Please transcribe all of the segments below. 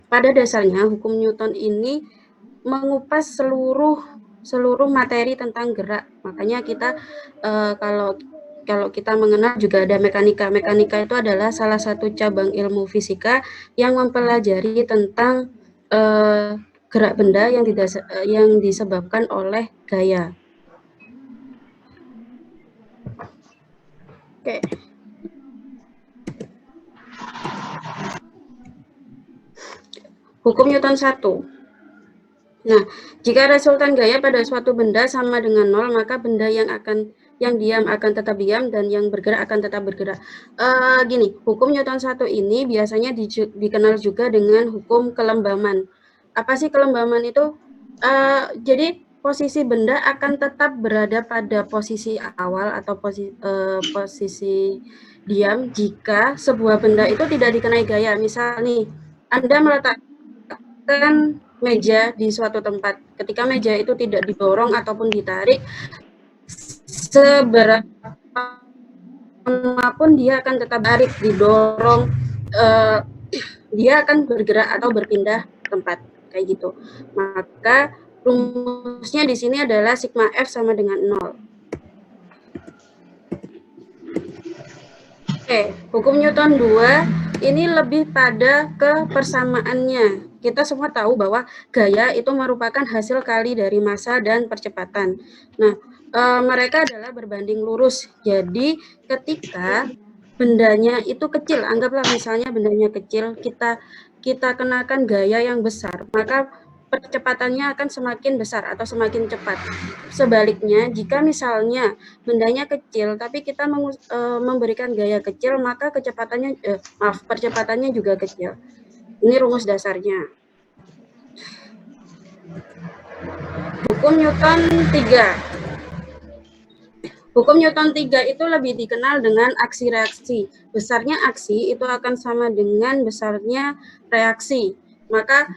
pada dasarnya hukum Newton ini mengupas seluruh materi tentang gerak. Makanya kita kalau kita mengenal juga ada mekanika. Mekanika itu adalah salah satu cabang ilmu fisika yang mempelajari tentang gerak benda yang disebabkan oleh gaya. Oke. Hukum Newton 1. Nah, jika resultan gaya pada suatu benda sama dengan 0, maka benda yang diam akan tetap diam dan yang bergerak akan tetap bergerak. Gini, hukum Newton 1 ini biasanya dikenal juga dengan hukum kelembaman. Apa sih kelembaman itu? Jadi posisi benda akan tetap berada pada posisi awal atau posisi diam jika sebuah benda itu tidak dikenai gaya. Misal nih, Anda meletakkan meja di suatu tempat. Ketika meja itu tidak didorong ataupun ditarik, seberapa pun dia akan tetap tarik, didorong, dia akan bergerak atau berpindah tempat, kayak gitu. Maka rumusnya di sini adalah sigma F sama dengan 0. Oke, hukum Newton 2 ini lebih pada kepersamaannya. Kita semua tahu bahwa gaya itu merupakan hasil kali dari massa dan percepatan. Nah, mereka adalah berbanding lurus. Jadi, ketika bendanya itu kecil, anggaplah misalnya bendanya kecil, kita kenakan gaya yang besar, maka percepatannya akan semakin besar atau semakin cepat. Sebaliknya, jika misalnya bendanya kecil tapi kita memberikan gaya kecil, maka percepatannya juga kecil. Ini rumus dasarnya. Hukum Newton 3. Hukum Newton 3 itu lebih dikenal dengan aksi reaksi. Besarnya aksi itu akan sama dengan besarnya reaksi. Maka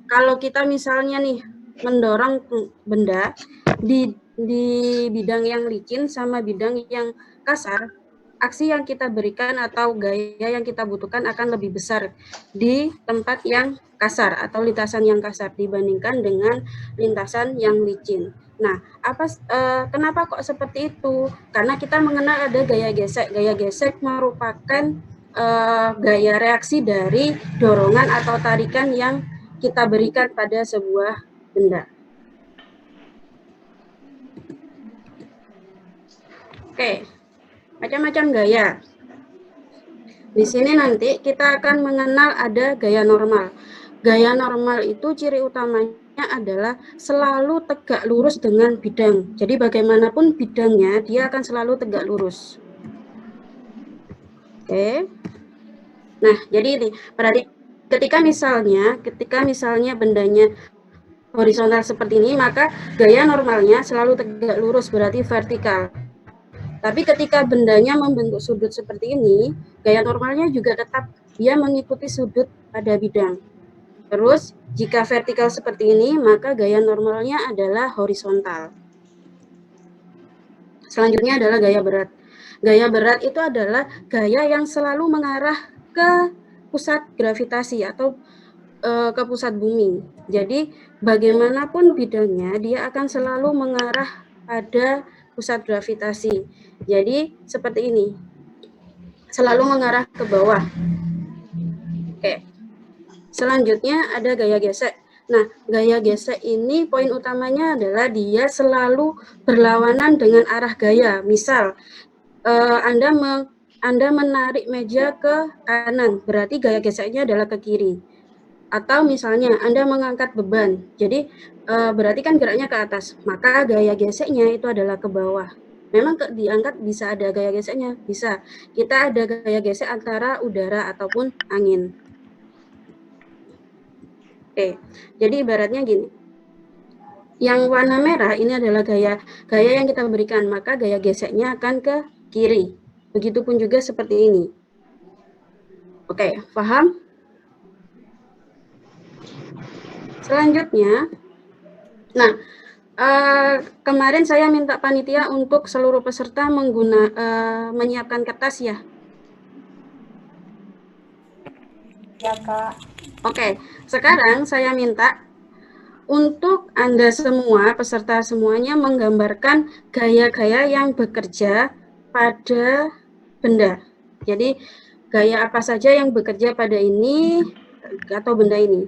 kalau kita misalnya nih mendorong benda di bidang yang licin sama bidang yang kasar, aksi yang kita berikan atau gaya yang kita butuhkan akan lebih besar di tempat yang kasar atau lintasan yang kasar dibandingkan dengan lintasan yang licin. Nah, kenapa kok seperti itu? Karena kita mengenal ada gaya gesek. Gaya gesek merupakan gaya reaksi dari dorongan atau tarikan yang kita berikan pada sebuah benda. Oke, macam-macam gaya. Di sini nanti kita akan mengenal ada gaya normal. Gaya normal itu ciri utamanya adalah selalu tegak lurus dengan bidang. Jadi bagaimanapun bidangnya, dia akan selalu tegak lurus. Oke. Nah, jadi ini berarti ketika misalnya bendanya horizontal seperti ini, maka gaya normalnya selalu tegak lurus, berarti vertikal. Tapi ketika bendanya membentuk sudut seperti ini, gaya normalnya juga tetap dia mengikuti sudut pada bidang. Terus, jika vertikal seperti ini, maka gaya normalnya adalah horizontal. Selanjutnya adalah gaya berat. Gaya berat itu adalah gaya yang selalu mengarah ke pusat gravitasi atau ke pusat bumi. Jadi, bagaimanapun bidangnya, dia akan selalu mengarah pada pusat gravitasi. Jadi, seperti ini. Selalu mengarah ke bawah. Oke. Selanjutnya ada gaya gesek. Nah, gaya gesek ini poin utamanya adalah dia selalu berlawanan dengan arah gaya. Misal, Anda menarik meja ke kanan, berarti gaya geseknya adalah ke kiri. Atau misalnya Anda mengangkat beban, jadi berarti kan geraknya ke atas, maka gaya geseknya itu adalah ke bawah. Memang diangkat bisa ada gaya geseknya, bisa. Kita ada gaya gesek antara udara ataupun angin. Oke, jadi ibaratnya gini. Yang warna merah ini adalah gaya yang kita berikan, maka gaya geseknya akan ke kiri. Begitupun juga seperti ini. Oke, paham? Selanjutnya, nah, kemarin saya minta panitia untuk seluruh peserta menyiapkan kertas ya. Ya, Kak. Oke, sekarang saya minta untuk Anda semua, peserta semuanya menggambarkan gaya-gaya yang bekerja pada benda. Jadi, gaya apa saja yang bekerja pada ini atau benda ini.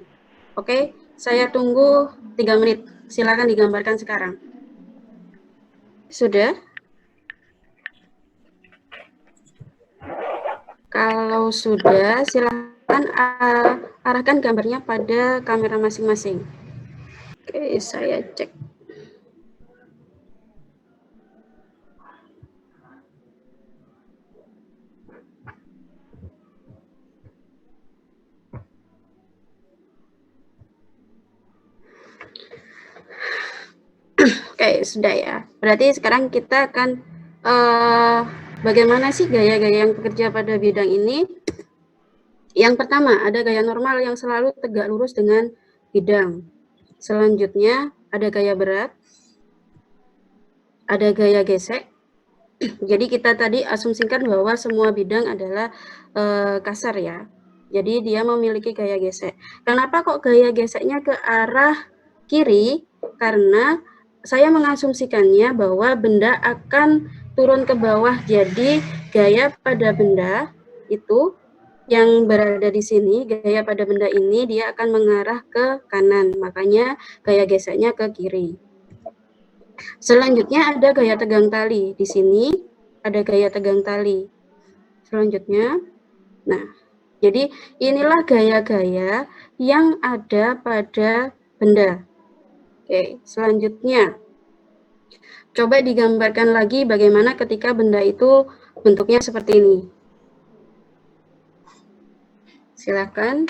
Oke, saya tunggu 3 menit. Silakan digambarkan sekarang. Sudah? Kalau sudah, silakan arahkan gambarnya pada kamera masing-masing. Oke, saya cek. Oke, sudah ya. Berarti sekarang kita akan bagaimana sih gaya-gaya yang bekerja pada bidang ini? Yang pertama, ada gaya normal yang selalu tegak lurus dengan bidang. Selanjutnya, ada gaya berat, ada gaya gesek. Jadi kita tadi asumsikan bahwa semua bidang adalah kasar ya. Jadi dia memiliki gaya gesek. Kenapa kok gaya geseknya ke arah kiri? Karena saya mengasumsikannya bahwa benda akan turun ke bawah. Jadi gaya pada benda itu yang berada di sini, gaya pada benda ini dia akan mengarah ke kanan. Makanya gaya geseknya ke kiri. Selanjutnya ada gaya tegang tali. Di sini ada gaya tegang tali. Selanjutnya, nah, jadi inilah gaya-gaya yang ada pada benda. Oke, selanjutnya coba digambarkan lagi bagaimana ketika benda itu bentuknya seperti ini. Silakan.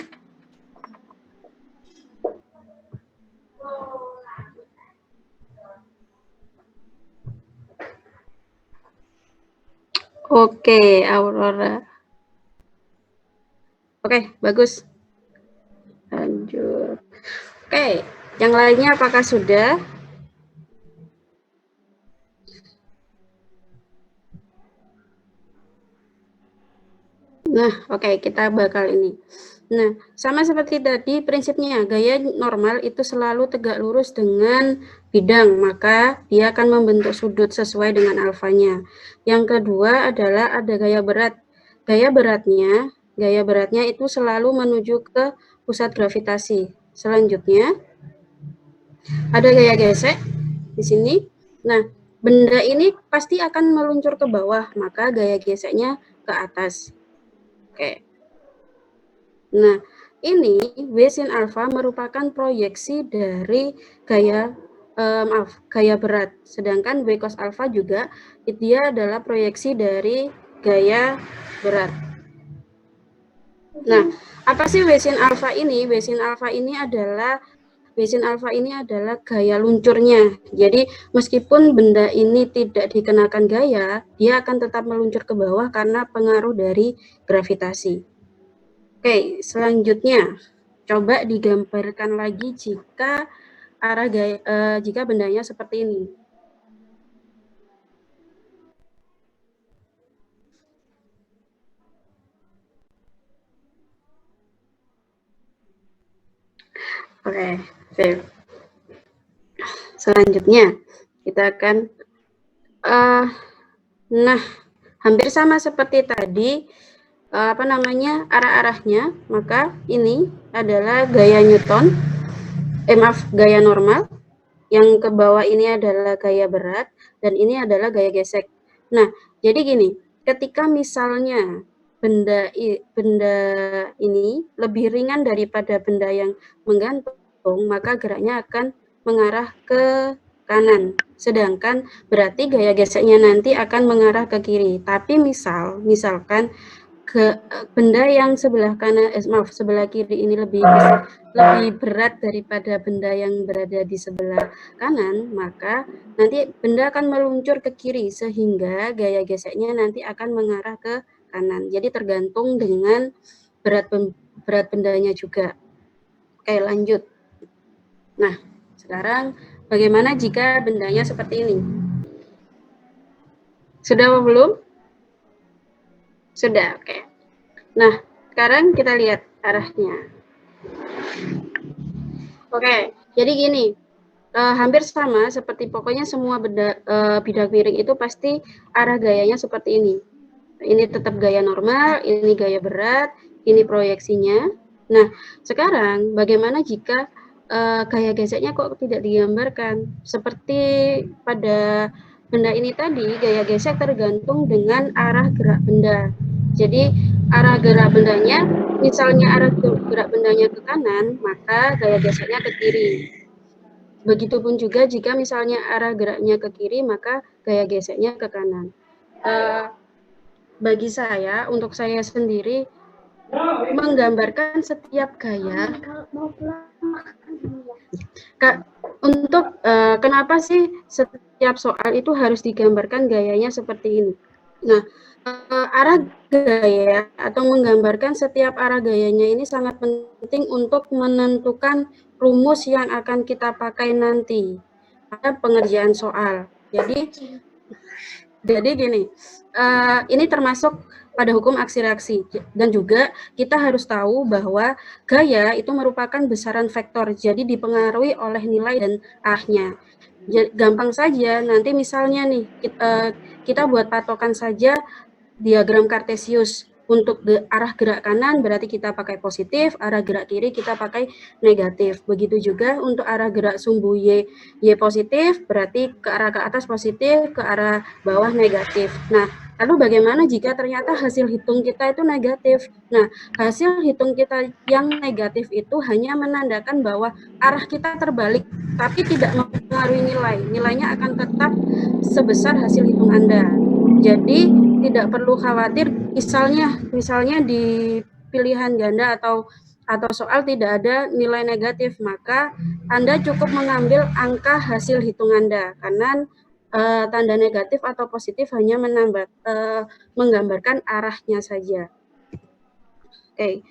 Oke, Aurora. Oke, bagus. Lanjut. Oke, yang lainnya apakah sudah? Nah, oke, kita bakal ini. Nah, sama seperti tadi prinsipnya, gaya normal itu selalu tegak lurus dengan bidang, maka dia akan membentuk sudut sesuai dengan alfanya. Yang kedua adalah ada gaya berat. Gaya beratnya itu selalu menuju ke pusat gravitasi. Selanjutnya, ada gaya gesek di sini. Nah, benda ini pasti akan meluncur ke bawah, maka gaya geseknya ke atas. Oke. Nah, ini W sin alfa merupakan proyeksi dari gaya gaya berat. Sedangkan W cos alfa juga dia adalah proyeksi dari gaya berat. Nah, apa sih W sin alfa ini? W sin alfa ini adalah gaya luncurnya. Jadi, meskipun benda ini tidak dikenakan gaya, dia akan tetap meluncur ke bawah karena pengaruh dari gravitasi. Oke, selanjutnya coba digambarkan lagi jika jika bendanya seperti ini. Oke, sip. Selanjutnya kita akan nah, hampir sama seperti tadi arah-arahnya, maka ini adalah gaya Newton. Gaya normal. Yang ke bawah ini adalah gaya berat dan ini adalah gaya gesek. Nah, jadi gini, ketika misalnya benda ini lebih ringan daripada benda yang menggantung, maka geraknya akan mengarah ke kanan. Sedangkan berarti gaya geseknya nanti akan mengarah ke kiri. Tapi misalkan benda yang sebelah kanan, sebelah kiri ini lebih berat daripada benda yang berada di sebelah kanan, maka nanti benda akan meluncur ke kiri sehingga gaya geseknya nanti akan mengarah ke kanan. Jadi tergantung dengan berat bendanya juga. Oke, lanjut. Nah, sekarang bagaimana jika bendanya seperti ini? Sudah apa belum? Sudah, oke. Nah, sekarang kita lihat arahnya. Oke, jadi gini, hampir sama seperti pokoknya semua bidang miring itu pasti arah gayanya seperti ini. Ini tetap gaya normal, ini gaya berat, ini proyeksinya. Nah, sekarang bagaimana jika gaya geseknya kok tidak digambarkan? Seperti pada benda ini tadi, gaya gesek tergantung dengan arah gerak benda. Jadi, arah gerak bendanya, misalnya arah gerak bendanya ke kanan, maka gaya geseknya ke kiri. Begitupun juga jika misalnya arah geraknya ke kiri, maka gaya geseknya ke kanan. Bagi saya, untuk saya sendiri, menggambarkan setiap gaya. Untuk kenapa sih setiap soal itu harus digambarkan gayanya seperti ini? Nah, arah gaya atau menggambarkan setiap arah gayanya ini sangat penting untuk menentukan rumus yang akan kita pakai nanti pada pengerjaan soal. Jadi gini, ini termasuk pada hukum aksi reaksi, dan juga kita harus tahu bahwa gaya itu merupakan besaran vektor, jadi dipengaruhi oleh nilai dan arahnya. Gampang saja, nanti misalnya nih kita buat patokan saja diagram Kartesius. Untuk arah gerak kanan berarti kita pakai positif, arah gerak kiri kita pakai negatif. Begitu juga untuk arah gerak sumbu Y positif, berarti ke arah ke atas positif, ke arah bawah negatif. Nah, lalu bagaimana jika ternyata hasil hitung kita itu negatif? Nah, hasil hitung kita yang negatif itu hanya menandakan bahwa arah kita terbalik, tapi tidak mempengaruhi nilai. Nilainya akan tetap sebesar hasil hitung Anda. Jadi tidak perlu khawatir, misalnya di pilihan ganda atau soal tidak ada nilai negatif, maka Anda cukup mengambil angka hasil hitung Anda, karena tanda negatif atau positif hanya menggambarkan arahnya saja. Oke.